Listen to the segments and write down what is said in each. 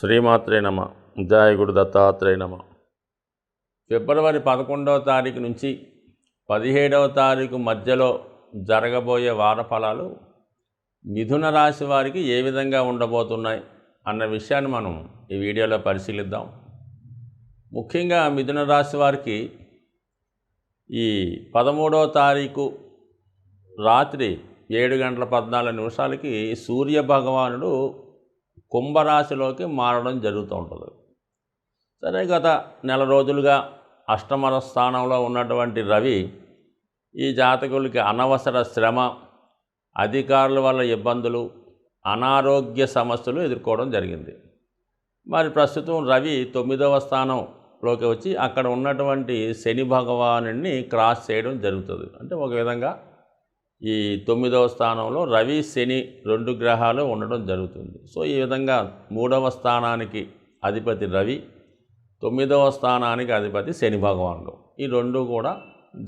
శ్రీమాత్రే నమ. జయ గురు దత్తాత్రేయ నమ. ఫిబ్రవరి 11వ తారీఖు నుంచి 17వ తారీఖు మధ్యలో జరగబోయే వార ఫలాలు మిథున రాశి వారికి ఏ విధంగా ఉండబోతున్నాయి అన్న విషయాన్ని మనం ఈ వీడియోలో పరిశీలిద్దాం. ముఖ్యంగా మిథున రాశి వారికి ఈ 13వ తారీఖు రాత్రి 7:14 సూర్య భగవానుడు కుంభరాశిలోకి మారడం జరుగుతూ ఉంటుంది. సరే, గత నెల రోజులుగా అష్టమ స్థానంలో ఉన్నటువంటి రవి ఈ జాతకులకి అనవసర శ్రమ, అధికారుల వల్ల ఇబ్బందులు, అనారోగ్య సమస్యలు ఎదుర్కోవడం జరిగింది. మరి ప్రస్తుతం రవి 9వ స్థానంలోకి వచ్చి అక్కడ ఉన్నటువంటి శని భగవానుడిని క్రాస్ చేయడం జరుగుతుంది. అంటే ఒక విధంగా ఈ 9వ స్థానంలో రవి శని 2 గ్రహాలు ఉండడం జరుగుతుంది. సో ఈ విధంగా 3వ స్థానానికి అధిపతి రవి, 9వ స్థానానికి అధిపతి శని భగవానుడు, ఈ రెండు కూడా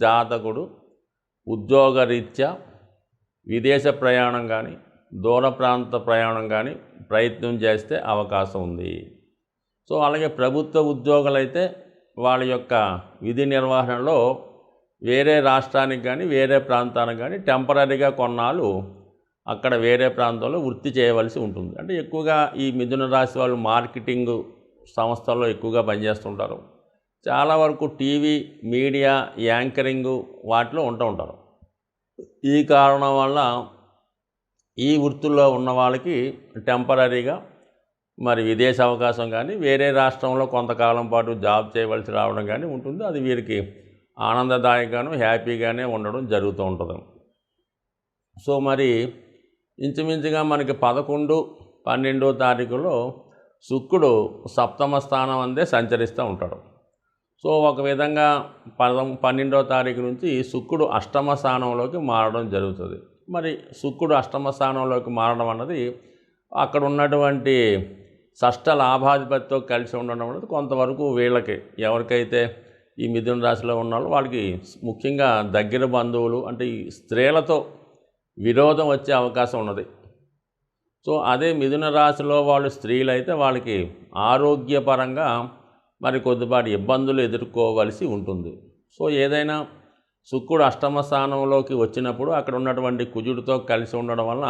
జాతకుడు ఉద్యోగరీత్యా విదేశ ప్రయాణం కానీ దూర ప్రాంత ప్రయాణం కానీ ప్రయత్నం చేస్తే అవకాశం ఉంది. సో అలాగే ప్రభుత్వ ఉద్యోగులైతే వాళ్ళ యొక్క విధి నిర్వహణలో వేరే రాష్ట్రానికి కానీ వేరే ప్రాంతానికి కానీ టెంపరీగా కొన్నాళ్ళు అక్కడ వేరే ప్రాంతంలో వృత్తి చేయవలసి ఉంటుంది. అంటే ఎక్కువగా ఈ మిథున రాశి వాళ్ళు మార్కెటింగ్ సంస్థల్లో ఎక్కువగా పనిచేస్తుంటారు. చాలా వరకు టీవీ, మీడియా, యాంకరింగ్ వాటిలో ఉంటూ ఉంటారు. ఈ కారణం వల్ల ఈ వృత్తుల్లో ఉన్న వాళ్ళకి టెంపరీగా మరి విదేశ అవకాశం కానీ వేరే రాష్ట్రంలో కొంతకాలం పాటు జాబ్ చేయవలసి రావడం కానీ ఉంటుంది. అది వీరికి ఆనందదాయకంగాను హ్యాపీగానే ఉండడం జరుగుతూ ఉంటుంది. సో మరి ఇంచుమించుగా మనకి 11, 12వ తారీఖులో శుక్రుడు 7వ స్థానం అందే సంచరిస్తూ ఉంటాడు. సో ఒక విధంగా 12వ తారీఖు నుంచి శుక్రుడు 8వ స్థానంలోకి మారడం జరుగుతుంది. మరి శుక్రుడు 8వ స్థానంలోకి మారడం అన్నది అక్కడ ఉన్నటువంటి షష్ఠ లాభాధిపతితో కలిసి ఉండడం అనేది కొంతవరకు వీళ్ళకి ఎవరికైతే ఈ మిథున రాశిలో ఉన్నారో వాళ్ళకి ముఖ్యంగా దగ్గర బంధువులు అంటే ఈ స్త్రీలతో విరోధం వచ్చే అవకాశం ఉన్నది. సో అదే మిథున రాశిలో వాళ్ళు స్త్రీలు అయితే వాళ్ళకి ఆరోగ్యపరంగా మరి కొద్దిపాటి ఇబ్బందులు ఎదుర్కోవలసి ఉంటుంది. సో ఏదైనా శుక్రుడు 8వ స్థానంలోకి వచ్చినప్పుడు అక్కడ ఉన్నటువంటి కుజుడితో కలిసి ఉండడం వలన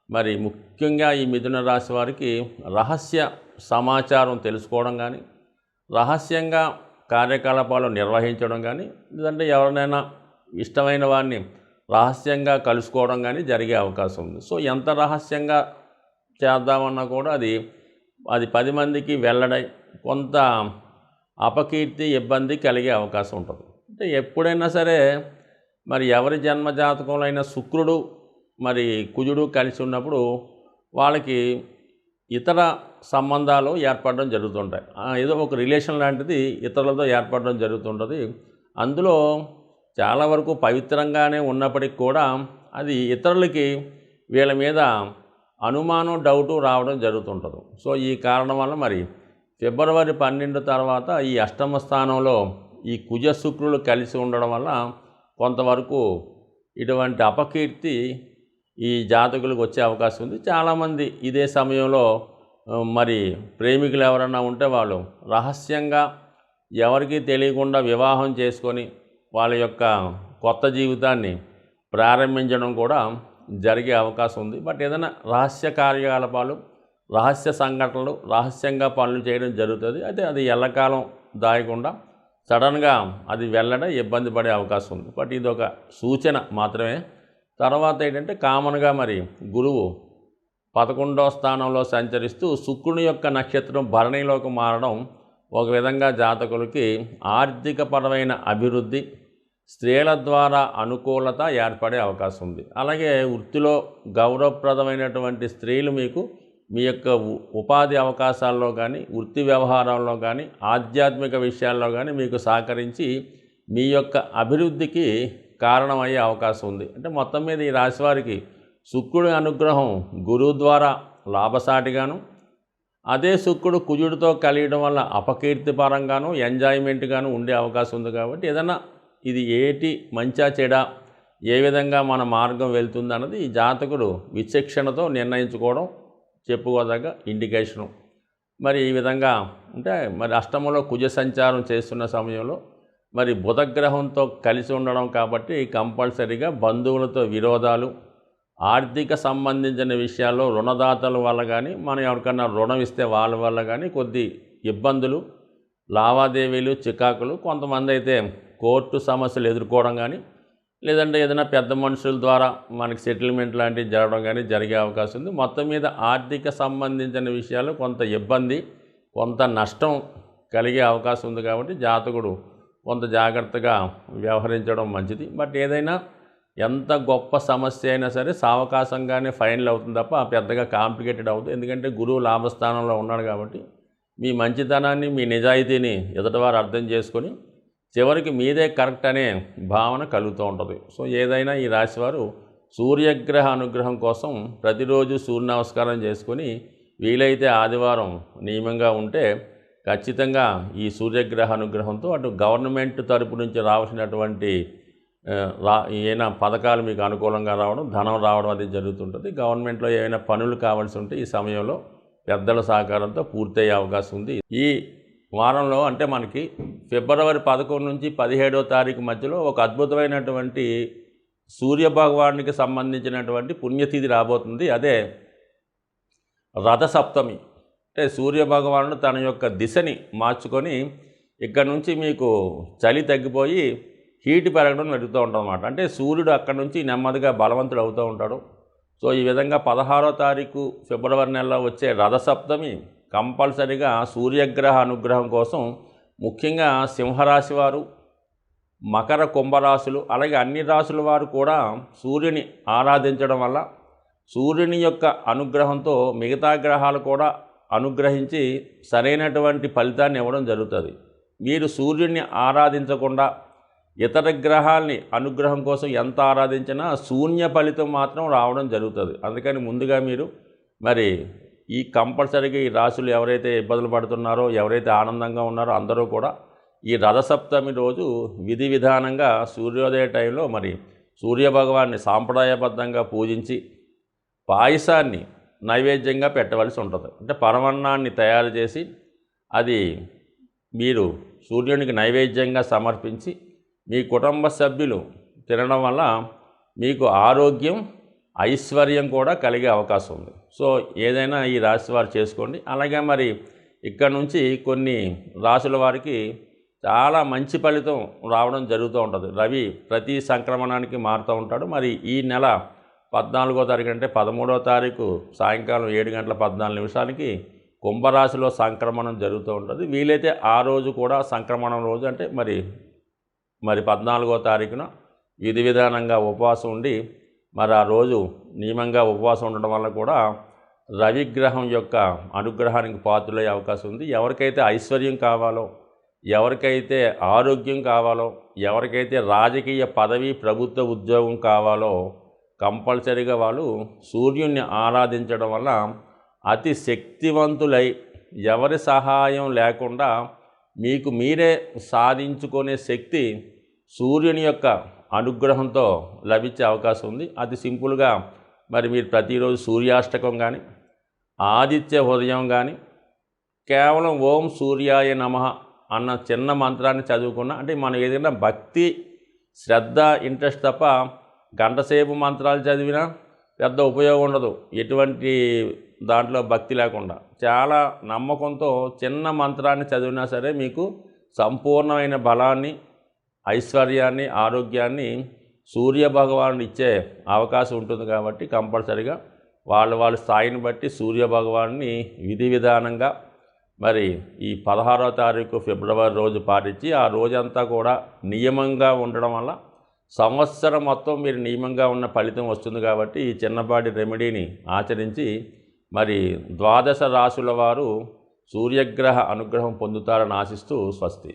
మరి ముఖ్యంగా ఈ మిథున రాశి వారికి రహస్య సమాచారం తెలుసుకోవడం కానీ, రహస్యంగా కార్యకలాపాలు నిర్వహించడం కానీ, లేదంటే ఎవరినైనా ఇష్టమైన వారిని రహస్యంగా కలుసుకోవడం కానీ జరిగే అవకాశం ఉంది. సో ఎంత రహస్యంగా చేద్దామన్నా కూడా అది 10 మందికి వెల్లడై కొంత అపకీర్తి, ఇబ్బంది కలిగే అవకాశం ఉంటుంది. అంటే ఎప్పుడైనా సరే మరి ఎవరి జన్మజాతకంలో అయినా శుక్రుడు మరి కుజుడు కలిసి ఉన్నప్పుడు వాళ్ళకి ఇతర సంబంధాలు ఏర్పడడం జరుగుతుంటాయి. ఏదో ఒక రిలేషన్ లాంటిది ఇతరులతో ఏర్పడడం జరుగుతుంటుంది. అందులో చాలా వరకు పవిత్రంగానే ఉన్నప్పటికీ కూడా అది ఇతరులకి వీళ్ళ మీద అనుమానం, డౌటు రావడం జరుగుతుంటుంది. సో ఈ కారణం వల్ల మరి ఫిబ్రవరి 12 తర్వాత ఈ 8వ స్థానంలో ఈ కుజ శుక్రులు కలిసి ఉండడం వల్ల కొంతవరకు ఇటువంటి అపకీర్తి ఈ జాతకులకు వచ్చే అవకాశం ఉంది. చాలామంది ఇదే సమయంలో మరి ప్రేమికులు ఎవరైనా ఉంటే వాళ్ళు రహస్యంగా ఎవరికీ తెలియకుండా వివాహం చేసుకొని వాళ్ళ యొక్క కొత్త జీవితాన్ని ప్రారంభించడం కూడా జరిగే అవకాశం ఉంది. బట్ ఏదైనా రహస్య కార్యకలాపాలు, రహస్య సంఘటనలు, రహస్యంగా పనులు చేయడం జరుగుతుంది. అయితే అది ఎల్లకాలం దాయకుండా సడన్గా అది వెళ్ళడ ఇబ్బంది పడే అవకాశం ఉంది. బట్ ఇది ఒక సూచన మాత్రమే. తర్వాత ఏంటంటే కామన్గా మరి గురువు 11వ స్థానంలో సంచరిస్తూ శుక్రుని యొక్క నక్షత్రం భరణిలోకి మారడం ఒక విధంగా జాతకులకి ఆర్థికపరమైన అభివృద్ధి, స్త్రీల ద్వారా అనుకూలత ఏర్పడే అవకాశం ఉంది. అలాగే వృత్తిలో గౌరవప్రదమైనటువంటి స్త్రీలు మీకు మీ యొక్క ఉపాధి అవకాశాల్లో కానీ, వృత్తి వ్యవహారంలో కానీ, ఆధ్యాత్మిక విషయాల్లో కానీ మీకు సహకరించి మీ యొక్క అభివృద్ధికి కారణమయ్యే అవకాశం ఉంది. అంటే మొత్తం మీద ఈ రాశి వారికి శుక్రుడి అనుగ్రహం గురువు ద్వారా లాభసాటిగాను, అదే శుక్రుడు కుజుడితో కలియడం వల్ల అపకీర్తిపరంగాను, ఎంజాయ్మెంట్గాను ఉండే అవకాశం ఉంది. కాబట్టి ఏదైనా ఇది ఏటి మంచా చెడా, ఏ విధంగా మన మార్గం వెళ్తుంది అన్నది ఈ జాతకుడు విచక్షణతో నిర్ణయించుకోవడం చెప్పుకోదగ్గ ఇండికేషను. మరి ఈ విధంగా అంటే మరి అష్టమంలో కుజ సంచారం చేస్తున్న సమయంలో మరి బుధగ్రహంతో కలిసి ఉండడం కాబట్టి కంపల్సరీగా బంధువులతో విరోధాలు, ఆర్థిక సంబంధించిన విషయాల్లో రుణదాతల వల్ల కానీ, మనం ఎవరికన్నా రుణం ఇస్తే వాళ్ళ వల్ల కానీ కొద్ది ఇబ్బందులు, లావాదేవీలు, చికాకులు, కొంతమంది అయితే కోర్టు సమస్యలు ఎదుర్కోవడం కానీ, లేదంటే ఏదైనా పెద్ద మనుషుల ద్వారా మనకి సెటిల్మెంట్ లాంటివి జరగడం కానీ జరిగే అవకాశం ఉంది. మొత్తం మీద ఆర్థిక సంబంధించిన విషయాలు కొంత ఇబ్బంది, కొంత నష్టం కలిగే అవకాశం ఉంది. కాబట్టి జాతకుడు కొంత జాగ్రత్తగా వ్యవహరించడం మంచిది. బట్ ఏదైనా ఎంత గొప్ప సమస్య అయినా సరే సావకాశంగానే ఫైనల్ అవుతుంది తప్ప పెద్దగా కాంప్లికేటెడ్ అవుతుంది. ఎందుకంటే గురువు లాభస్థానంలో ఉన్నాడు కాబట్టి మీ మంచితనాన్ని, మీ నిజాయితీని ఎదుటివారు అర్థం చేసుకొని చివరికి మీదే కరెక్ట్ అనే భావన కలుగుతూ ఉంటుంది. సో ఏదైనా ఈ రాశివారు సూర్యగ్రహ అనుగ్రహం కోసం ప్రతిరోజు సూర్య నమస్కారం చేసుకొని వీలైతే ఆదివారం నియమంగా ఉంటే ఖచ్చితంగా ఈ సూర్యగ్రహ అనుగ్రహంతో అటు గవర్నమెంట్ తరపు నుంచి రావాల్సినటువంటి ఏమైనా పథకాలు మీకు అనుకూలంగా రావడం, ధనం రావడం అది జరుగుతుంటుంది. గవర్నమెంట్లో ఏమైనా పనులు కావాల్సి ఉంటే ఈ సమయంలో పెద్దల సహకారంతో పూర్తయ్యే అవకాశం ఉంది. ఈ వారంలో అంటే మనకి ఫిబ్రవరి 11 నుంచి 17వ తారీఖు మధ్యలో ఒక అద్భుతమైనటువంటి సూర్యభగవానునికి సంబంధించినటువంటి పుణ్యతిథి రాబోతుంది. అదే రథసప్తమి. అంటే సూర్యభగవానుడు తన యొక్క దిశని మార్చుకొని ఇక్కడ నుంచి మీకు చలి తగ్గిపోయి హీట్ పెరగడం జరుగుతూ ఉంటుందన్నమాట. అంటే సూర్యుడు అక్కడ నుంచి నెమ్మదిగా బలవంతుడు అవుతూ ఉంటాడు. సో ఈ విధంగా 16వ తారీఖు ఫిబ్రవరి నెలలో వచ్చే రథసప్తమి కంపల్సరిగా సూర్యగ్రహ అనుగ్రహం కోసం ముఖ్యంగా సింహరాశి వారు, మకర కుంభరాశులు, అలాగే అన్ని రాశుల వారు కూడా సూర్యుని ఆరాధించడం వల్ల సూర్యుని యొక్క అనుగ్రహంతో మిగతా గ్రహాలు కూడా అనుగ్రహించి సరైనటువంటి ఫలితాన్ని ఇవ్వడం జరుగుతుంది. మీరు సూర్యుడిని ఆరాధించకుండా ఇతర గ్రహాల్ని అనుగ్రహం కోసం ఎంత ఆరాధించినా శూన్య ఫలితం మాత్రం రావడం జరుగుతుంది. అందుకని ముందుగా మీరు మరి ఈ కంపల్సరీగా ఈ రాశులు ఎవరైతే ఇబ్బందులు పడుతున్నారో, ఎవరైతే ఆనందంగా ఉన్నారో అందరూ కూడా ఈ రథసప్తమి రోజు విధి విధానంగా సూర్యోదయ టైంలో మరి సూర్యభగవాన్ని సాంప్రదాయబద్ధంగా పూజించి పాయసాన్ని నైవేద్యంగా పెట్టవలసి ఉంటుంది. అంటే పరమాన్నాన్ని తయారు చేసి అది మీరు సూర్యునికి నైవేద్యంగా సమర్పించి మీ కుటుంబ సభ్యులు తినడం వల్ల మీకు ఆరోగ్యం, ఐశ్వర్యం కూడా కలిగే అవకాశం ఉంది. సో ఏదైనా ఈ రాశి వారు చేసుకోండి. అలాగే మరి ఇక్కడ నుంచి కొన్ని రాశుల వారికి చాలా మంచి ఫలితం రావడం జరుగుతూ ఉంటుంది. రవి ప్రతి సంక్రమణానికి మారుతూ ఉంటాడు. మరి ఈ నెల 14వ తారీఖు అంటే 13వ తారీఖు సాయంకాలం 7 గంటల 14 నిమిషాలకి కుంభరాశిలో సంక్రమణం జరుగుతూ ఉంటుంది. వీలైతే ఆ రోజు కూడా సంక్రమణం రోజు అంటే మరి 14వ తారీఖున విధి విధానంగా ఉపవాసం ఉండి మరి ఆ రోజు నియమంగా ఉపవాసం ఉండడం వల్ల కూడా రవిగ్రహం యొక్క అనుగ్రహానికి పాత్రులయ్యే అవకాశం ఉంది. ఎవరికైతే ఐశ్వర్యం కావాలో, ఎవరికైతే ఆరోగ్యం కావాలో, ఎవరికైతే రాజకీయ పదవి, ప్రభుత్వ ఉద్యోగం కావాలో కంపల్సరీగా వాళ్ళు సూర్యుడిని ఆరాధించడం వల్ల అతి శక్తివంతులై ఎవరి సహాయం లేకుండా మీకు మీరే సాధించుకునే శక్తి సూర్యుని యొక్క అనుగ్రహంతో లభించే అవకాశం ఉంది. అది సింపుల్గా మరి మీరు ప్రతిరోజు సూర్యాష్టకం కానీ, ఆదిత్య హృదయం కానీ, కేవలం ఓం సూర్యాయ నమః అన్న చిన్న మంత్రాన్ని చదువుకున్నా అంటే మనం ఏదైనా భక్తి, శ్రద్ధ, ఇంట్రెస్ట్ తప్ప గంటసేపు మంత్రాలు చదివినా పెద్ద ఉపయోగం ఉండదు. ఎటువంటి దాంట్లో భక్తి లేకుండా చాలా నమ్మకంతో చిన్న మంత్రాన్ని చదివినా సరే మీకు సంపూర్ణమైన బలాన్ని, ఐశ్వర్యాన్ని, ఆరోగ్యాన్ని సూర్యభగవానుడు ఇచ్చే అవకాశం ఉంటుంది. కాబట్టి కంపల్సరిగా వాళ్ళ స్థాయిని బట్టి సూర్యభగవాన్ని విధి విధానంగా మరి ఈ 16వ తారీఖు ఫిబ్రవరి రోజు పాటించి ఆ రోజంతా కూడా నియమంగా ఉండడం వల్ల సంవత్సరం మొత్తం మీరు నియమంగా ఉన్న ఫలితం వస్తుంది. కాబట్టి ఈ చిన్నపాటి రెమెడీని ఆచరించి మరి 12 రాశుల వారు సూర్యగ్రహ అనుగ్రహం పొందుతారని ఆశిస్తూ స్వస్తి.